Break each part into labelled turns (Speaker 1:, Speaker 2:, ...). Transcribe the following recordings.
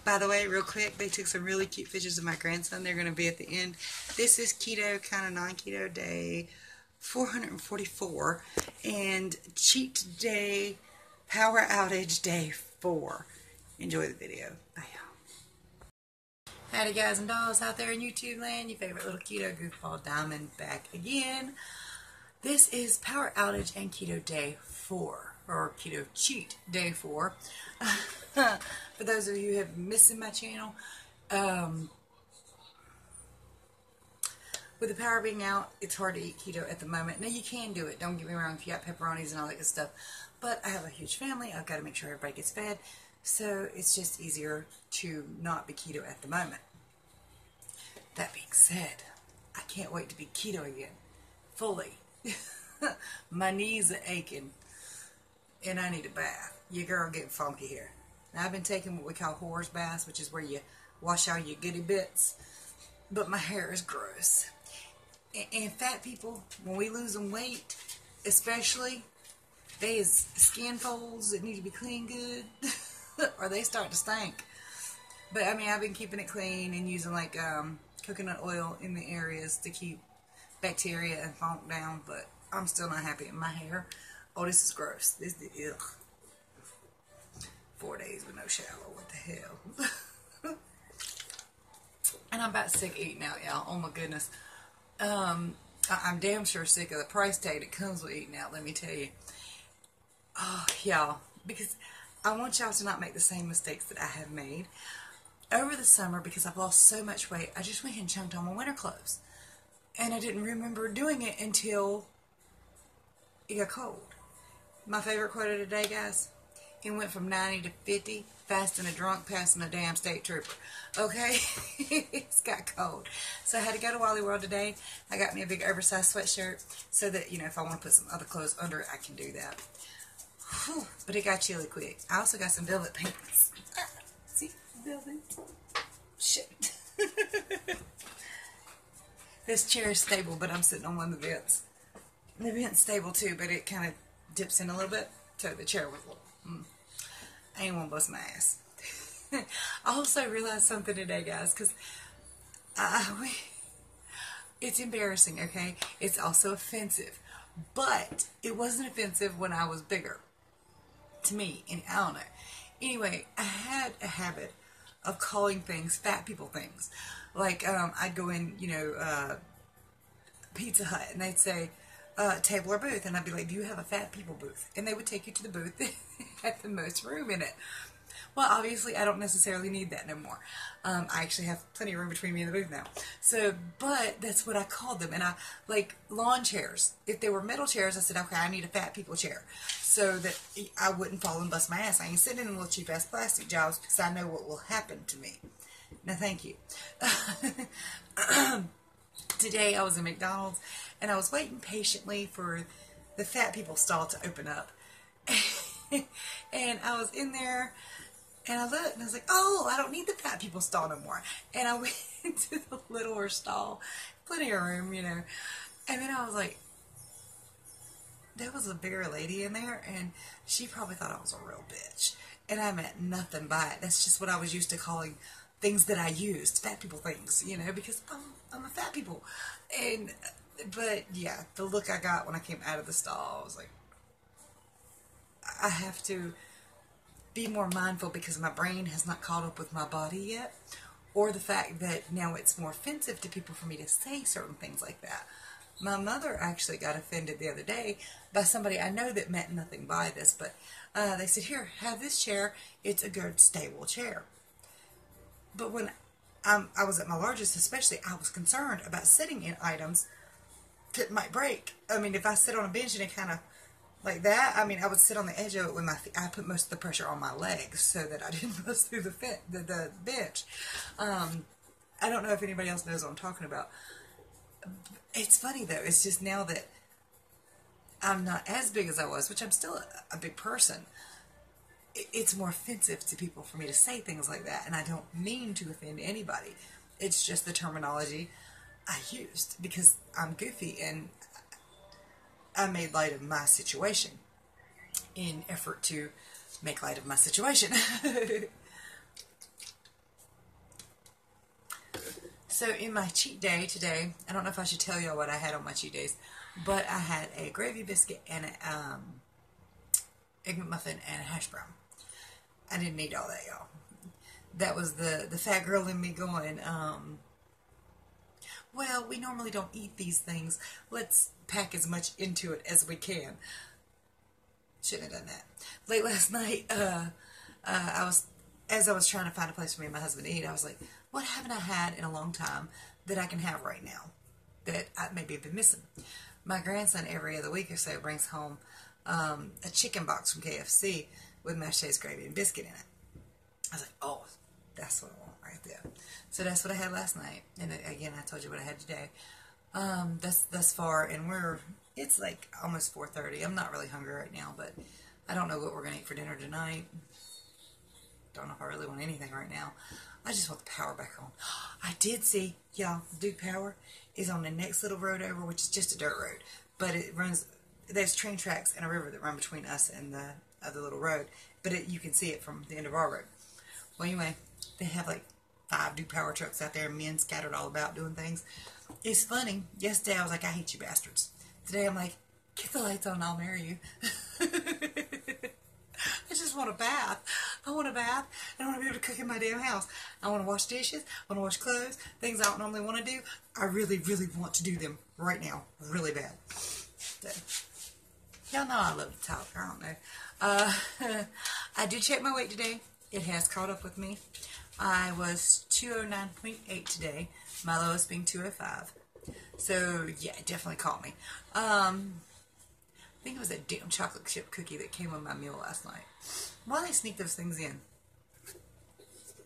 Speaker 1: By the way, real quick, they took some really cute pictures of my grandson. They're going to be at the end. This is keto, kind of non-keto day 444 and cheat day, power outage day 4. Enjoy the video. Bye, y'all. Howdy, guys and dolls out there in YouTube land. Your favorite little keto goofball Diamond back again. This is power outage and keto day 4, or keto cheat day 4. For those of you who have missed my channel, with the power being out, it's hard to eat keto at the moment. Now, you can do it. Don't get me wrong if you got pepperonis and all that good stuff. But I have a huge family. I've got to make sure everybody gets fed. So it's just easier to not be keto at the moment. That being said, I can't wait to be keto again. Fully. My knees are aching. And I need a bath. Your girl getting funky here. Now, I've been taking what we call whore's baths, which is where you wash all your goody bits. But my hair is gross. And fat people, when we lose them weight, especially, they is skin folds that need to be clean good, or they start to stink. But I mean, I've been keeping it clean and using like coconut oil in the areas to keep bacteria and funk down. But I'm still not happy in my hair. Oh, this is gross. This is ugh. 4 days with no shower. What the hell? And I'm about sick of eating out, y'all. Oh my goodness. I'm damn sure sick of the price tag that comes with eating out, let me tell you. Oh, y'all. Because I want y'all to not make the same mistakes that I have made. Over the summer, because I've lost so much weight, I just went ahead and chunked on my winter clothes. And I didn't remember doing it until it got cold. My favorite quote of the day, guys. It went from 90 to 50, fasting a drunk, passing a damn state trooper. Okay? It's got cold. So I had to go to Wally World today. I got me a big oversized sweatshirt so that, you know, if I want to put some other clothes under it, I can do that. Whew, but it got chilly quick. I also got some velvet pants. See? Velvet. Shit. This chair is stable, but I'm sitting on one of the vents. The vent's stable too, but it kind of dips in a little bit. So the chair was a little... I ain't want to bust my ass. I also realized something today, guys, because it's embarrassing, okay? It's also offensive. But it wasn't offensive when I was bigger. To me, and I don't know. Anyway, I had a habit of calling things fat people things. Like, I'd go in, you know, Pizza Hut, and they'd say, table or booth, and I'd be like, do you have a fat people booth? And they would take you to the booth that had the most room in it. Well, obviously, I don't necessarily need that no more. I actually have plenty of room between me and the booth now. So, but that's what I called them. And I, like, lawn chairs. If they were metal chairs, I said, okay, I need a fat people chair. So that I wouldn't fall and bust my ass. I ain't sitting in little cheap-ass plastic jobs because I know what will happen to me. Now, thank you. Today, I was in McDonald's, and I was waiting patiently for the fat people stall to open up. And I was in there, and I looked, and I was like, oh, I don't need the fat people stall no more. And I went into the littler stall, plenty of room, you know. And then I was like, there was a bigger lady in there, and she probably thought I was a real bitch. And I meant nothing by it. That's just what I was used to calling things that I used, fat people things, you know, because I'm a fat people. And, but yeah, the look I got when I came out of the stall, I was like, I have to be more mindful because my brain has not caught up with my body yet, or the fact that now it's more offensive to people for me to say certain things like that. My mother actually got offended the other day by somebody I know that meant nothing by this, but they said, here, have this chair. It's a good, stable chair. But when I was at my largest, especially, I was concerned about sitting in items that might break. I mean, if I sit on a bench and it kind of like that, I mean, I would sit on the edge of it with my feet. I put most of the pressure on my legs so that I didn't bust through the bench. I don't know if anybody else knows what I'm talking about. It's funny, though. It's just now that I'm not as big as I was, which I'm still a big person, it's more offensive to people for me to say things like that, and I don't mean to offend anybody. It's just the terminology I used because I'm goofy, and I made light of my situation in effort to make light of my situation. So in my cheat day today, I don't know if I should tell y'all what I had on my cheat days, but I had a gravy biscuit and an egg McMuffin and a hash brown. I didn't eat all that, y'all. That was the fat girl in me going, well, we normally don't eat these things. Let's pack as much into it as we can. Shouldn't have done that. Late last night, as I was trying to find a place for me and my husband to eat, I was like, what haven't I had in a long time that I can have right now that I maybe have been missing? My grandson every other week or so brings home a chicken box from KFC with mashed potatoes, gravy, and biscuit in it. I was like, oh, that's what I want right there. So that's what I had last night. And again, I told you what I had today. Thus far, and it's like almost 4:30. I'm not really hungry right now, but I don't know what we're going to eat for dinner tonight. Don't know if I really want anything right now. I just want the power back on. I did see, y'all, Duke Power is on the next little road over, which is just a dirt road. But it runs, there's train tracks and a river that run between us and the other little road. But you can see it from the end of our road. Well, anyway, they have like 5 Duke Power trucks out there, men scattered all about doing things. It's funny. Yesterday I was like, I hate you bastards. Today I'm like, get the lights on and I'll marry you. I just want a bath. I want a bath, and I want to be able to cook in my damn house. I want to wash dishes. I want to wash clothes. Things I don't normally want to do. I really, really want to do them right now. Really bad. So, y'all know I love to talk. I don't know. I did check my weight today. It has caught up with me. I was 209.8 today. My lowest being 205. So, yeah, it definitely caught me. I think it was that damn chocolate chip cookie that came on my meal last night. Why they sneak those things in?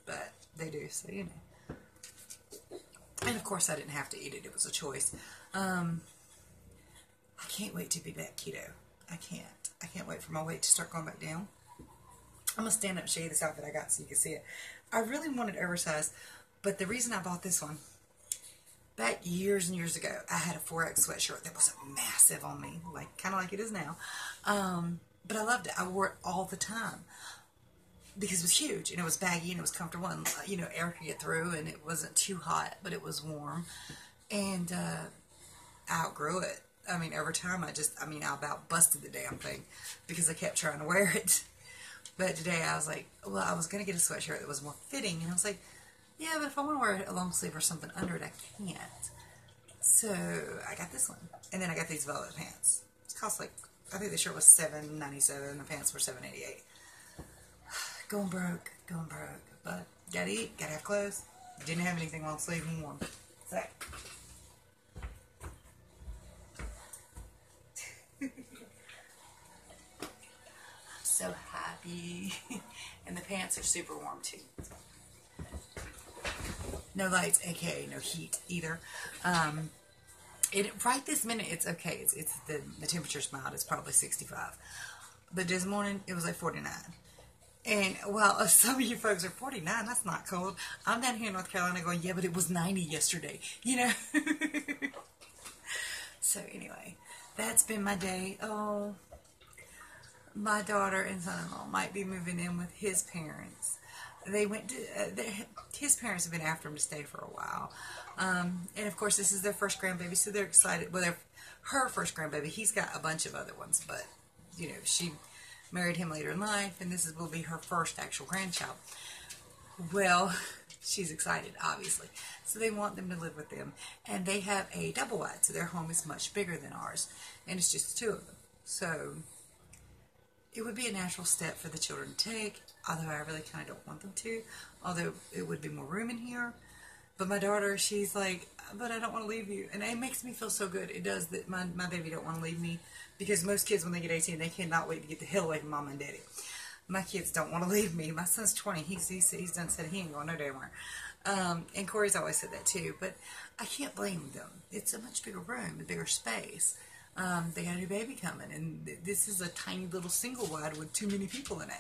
Speaker 1: But they do, so you know. And of course I didn't have to eat it. It was a choice. I can't wait to be back keto. I can't. I can't wait for my weight to start going back down. I'm going to stand up and show you this outfit I got so you can see it. I really wanted oversized, but the reason I bought this one, back years and years ago, I had a 4X sweatshirt that was massive on me, like kind of like it is now. But I loved it. I wore it all the time because it was huge and it was baggy and it was comfortable and, you know, air could get through and it wasn't too hot, but it was warm. And I outgrew it. I mean, over time, I about busted the damn thing because I kept trying to wear it. But today I was like, well, I was going to get a sweatshirt that was more fitting. And I was like, yeah, but if I want to wear a long sleeve or something under it, I can't. So I got this one. And then I got these velvet pants. It cost like, I think the shirt was $7.97 and the pants were $7.88. Going broke. But gotta eat, gotta have clothes. Didn't have anything long sleeve and warm. So. So happy. And the pants are super warm too. No lights, aka no heat either. Right this minute it's okay. It's the temperature's mild. It's probably 65. But this morning it was like 49. And well, some of you folks are 49. That's not cold. I'm down here in North Carolina going, yeah, but it was 90 yesterday. You know. So anyway, that's been my day. Oh. My daughter and son-in-law might be moving in with his parents. They went to, his parents have been after him to stay for a while. And of course this is their first grandbaby, so they're excited. Well, her first grandbaby, he's got a bunch of other ones, but, you know, she married him later in life, and will be her first actual grandchild. Well, she's excited, obviously. So they want them to live with them. And they have a double wide, so their home is much bigger than ours. And it's just the 2 of them. So it would be a natural step for the children to take, although I really kind of don't want them to, although it would be more room in here. But my daughter, she's like, but I don't want to leave you. And it makes me feel so good. It does that my baby don't want to leave me, because most kids, when they get 18, they cannot wait to get the hell away from mom and daddy. My kids don't want to leave me. My son's 20. He's done said he ain't going no damn where. And Corey's always said that too. But I can't blame them. It's a much bigger room, a bigger space. They got a new baby coming, and this is a tiny little single wide with too many people in it.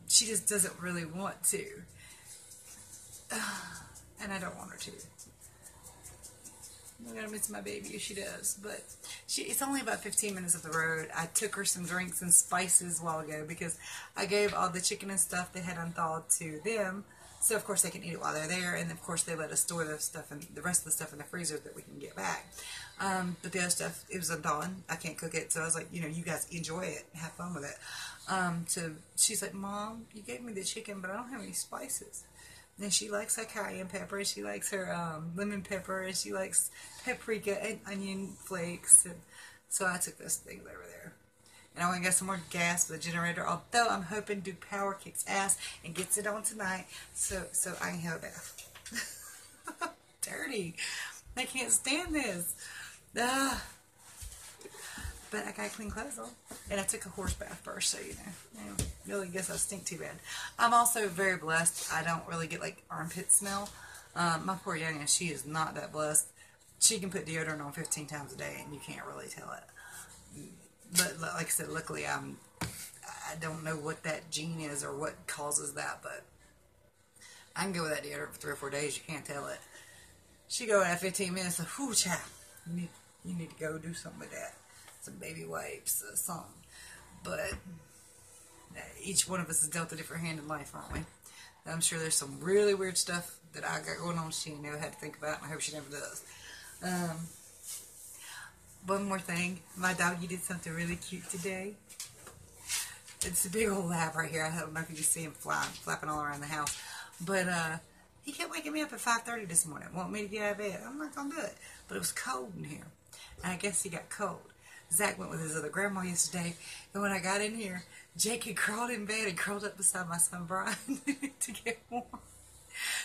Speaker 1: She just doesn't really want to. And I don't want her to. I'm gonna miss my baby. She does, but it's only about 15 minutes up the road. I took her some drinks and spices a while ago because I gave all the chicken and stuff they had unthawed to them, so of course they can eat it while they're there, and of course they let us store the stuff and the rest of the stuff in the freezer that we can get back. But the other stuff, it was unthawed. I can't cook it, so I was like, you guys enjoy it, have fun with it. So she's like, Mom, you gave me the chicken, but I don't have any spices. And she likes her cayenne pepper, and she likes her lemon pepper, and she likes paprika and onion flakes. And so I took those things over there. And I went and got some more gas for the generator, although I'm hoping Duke Power kicks ass and gets it on tonight, so I can have a bath. Dirty. I can't stand this. But I got clean clothes on, and I took a horse bath first, so really guess I stink too bad. I'm also very blessed. I don't really get like armpit smell. My poor youngin, she is not that blessed. She can put deodorant on 15 times a day, and you can't really tell it. But like I said, luckily I don't know what that gene is or what causes that, but I can go with that deodorant for 3 or 4 days. You can't tell it. She go at 15 minutes, like, whoo, child, you need to go do something with that. Some baby wipes, something. But each one of us has dealt a different hand in life, aren't we? I'm sure there's some really weird stuff that I got going on she never had to think about, and I hope she never does. One more thing. My doggy did something really cute today. It's a big old lab right here. I don't know if you can see him flapping all around the house. But he kept waking me up at 5:30 this morning, wanting me to get out of bed. I'm not going to do it. But it was cold in here. And I guess he got cold. Zach went with his other grandma yesterday, and when I got in here, Jake had crawled in bed and curled up beside my son Brian to get warm.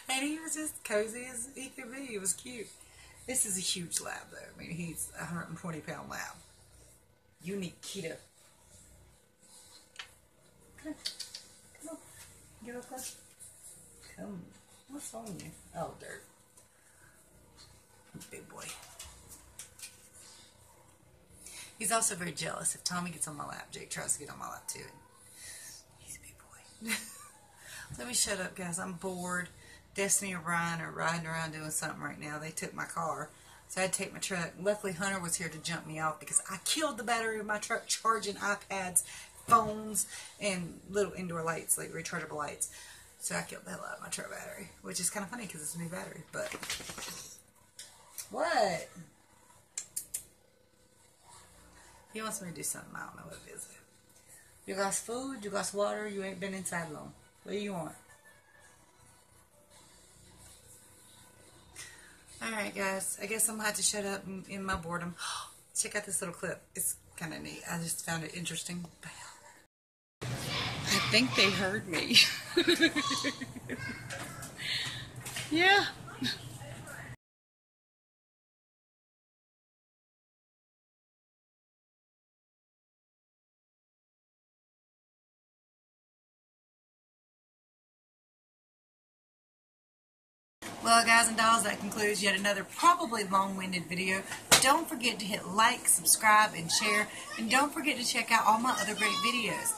Speaker 1: And he was just cozy as he could be. It was cute. This is a huge lab, though. I mean, he's a 120-pound lab. Unique keto. Come on. Get up close. Come. What's on you? Oh, dirt. Big boy. He's also very jealous. If Tommy gets on my lap, Jake tries to get on my lap too. He's a big boy. Let me shut up, guys. I'm bored. Destiny or Brian are riding around doing something right now. They took my car, so I had to take my truck. Luckily, Hunter was here to jump me off because I killed the battery of my truck charging iPads, phones, and little indoor lights, like rechargeable lights. So I killed the hell out of my truck battery, which is kind of funny because it's a new battery. But what? He wants me to do something. I don't know what it is. You got food, you got water, you ain't been inside long. What do you want? Alright guys, I guess I'm going to have to shut up in my boredom. Check out this little clip. It's kind of neat. I just found it interesting. I think they heard me. Yeah. Well, guys and dolls, that concludes yet another probably long-winded video. Don't forget to hit like, subscribe, and share. And don't forget to check out all my other great videos.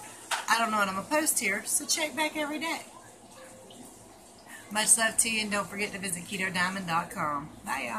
Speaker 1: I don't know what I'm going to post here, so check back every day. Much love to you, and don't forget to visit KetoDiamond.com. Bye, y'all.